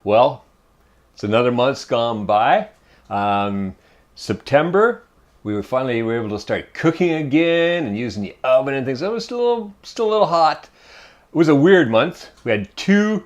Well, it's another month's gone by. September, we were able to start cooking again and using the oven and things. It was still a little hot. It was a weird month. We had two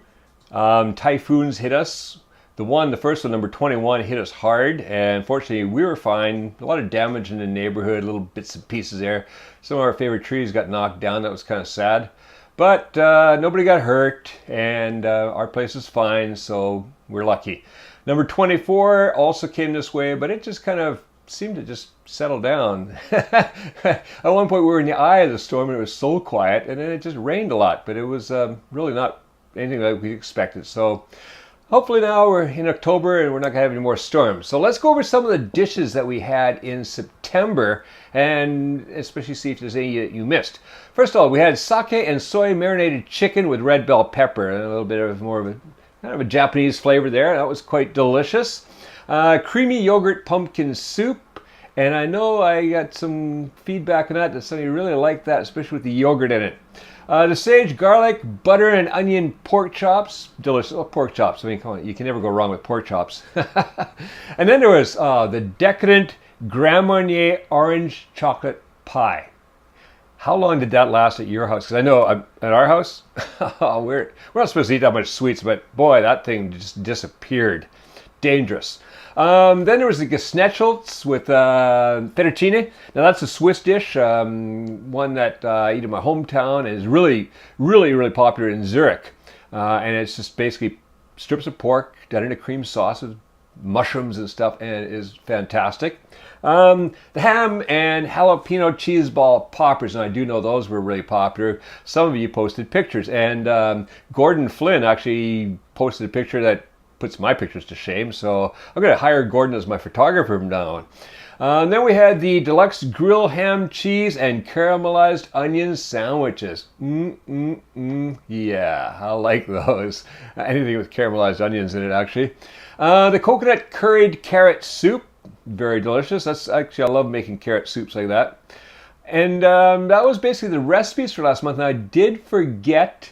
typhoons hit us. The first one, number 21, hit us hard, and fortunately we were fine. A lot of damage in the neighborhood, little bits and pieces there. Some of our favorite trees got knocked down. That was kind of sad. But nobody got hurt, and our place is fine, so we're lucky. Number 24 also came this way, but it just kind of seemed to just settle down. At one point we were in the eye of the storm, and it was so quiet, and then it just rained a lot, but it was really not anything like we expected. So hopefully now we're in October and we're not going to have any more storms. So let's go over some of the dishes that we had in September and especially see if there's any that you missed. First of all, we had sake and soy marinated chicken with red bell pepper and a little bit of more of a kind of a Japanese flavor there. That was quite delicious. Creamy yogurt pumpkin soup. And I know I got some feedback on that some of you really liked that, especially with the yogurt in it. The sage garlic, butter, and onion pork chops. Delicious. Oh, pork chops. I mean, come on, you can never go wrong with pork chops. And then there was the Decadent Marnier orange chocolate pie. How long did that last at your house? Because I know at our house, we're not supposed to eat that much sweets, but boy, that thing just disappeared. Dangerous. Then there was the Gechnetzeltes with Fettuccine. Now that's a Swiss dish, one that I eat in my hometown and is really popular in Zurich. And it's just basically strips of pork done in a cream sauce with mushrooms and stuff, and it is fantastic. The ham and jalapeno cheese ball poppers, and I do know those were really popular. Some of you posted pictures, and Gordon Flynn actually posted a picture that puts my pictures to shame, so I'm going to hire Gordon as my photographer from now on. Then we had the Deluxe grill ham cheese and caramelized onion sandwiches. Yeah, I like those. Anything with caramelized onions in it, actually. The coconut curried carrot soup, very delicious. That's actually, I love making carrot soups like that. And that was basically the recipes for last month. And I did forget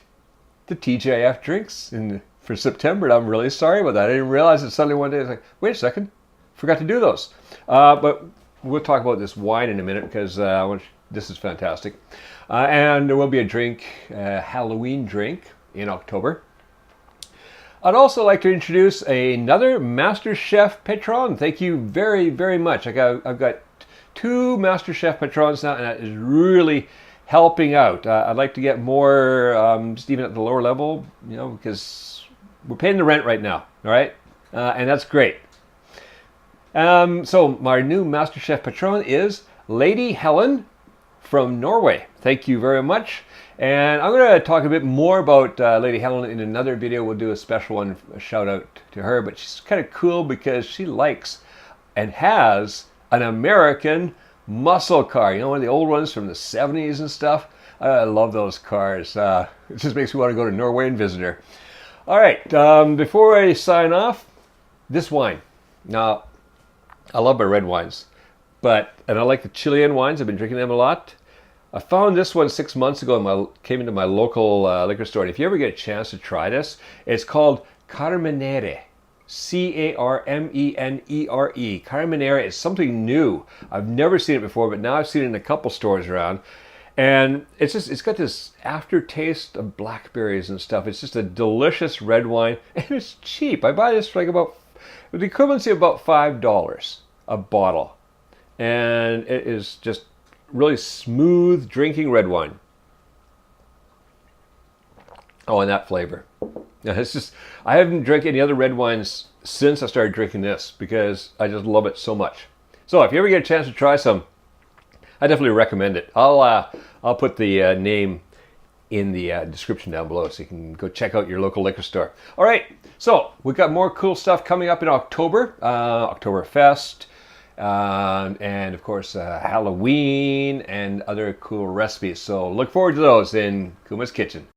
the TGIF drinks for September, and I'm really sorry about that. I didn't realize it suddenly one day. I was like, wait a second, forgot to do those. But we'll talk about this wine in a minute because this is fantastic. And there will be a drink, Halloween drink in October. I'd also like to introduce another Master Chef Patron. Thank you very much. I've got two Master Chef Patrons now, and that is really helping out. I'd like to get more, just even at the lower level, because we're paying the rent right now, all right? And that's great. So my new Master Chef Patron is Lady Helen from Norway. Thank you very much. And I'm going to talk a bit more about Lady Helen in another video. We'll do a special one, a shout out to her. But she's kind of cool because she likes and has an American muscle car. One of the old ones from the 70s and stuff. I love those cars. It just makes me want to go to Norway and visit her. All right, before I sign off, this wine. Now, I love my red wines, and I like the Chilean wines. I've been drinking them a lot. I found this one 6 months ago came into my local liquor store. And if you ever get a chance to try this, it's called Carmenere. Carmenere. Carmenere is something new. I've never seen it before, but now I've seen it in a couple stores around. And it's got this aftertaste of blackberries and stuff. It's just a delicious red wine, and it's cheap. I buy this for the equivalency of about $5 a bottle. And it is just really smooth drinking red wine. Oh, and that flavor. Now, I haven't drank any other red wines since I started drinking this because I just love it so much. So if you ever get a chance to try some, I definitely recommend it. I'll put the name in the description down below so you can go check out your local liquor store. All right, so we've got more cool stuff coming up in October, Oktoberfest, and of course Halloween and other cool recipes. So look forward to those in Kuma's Kitchen.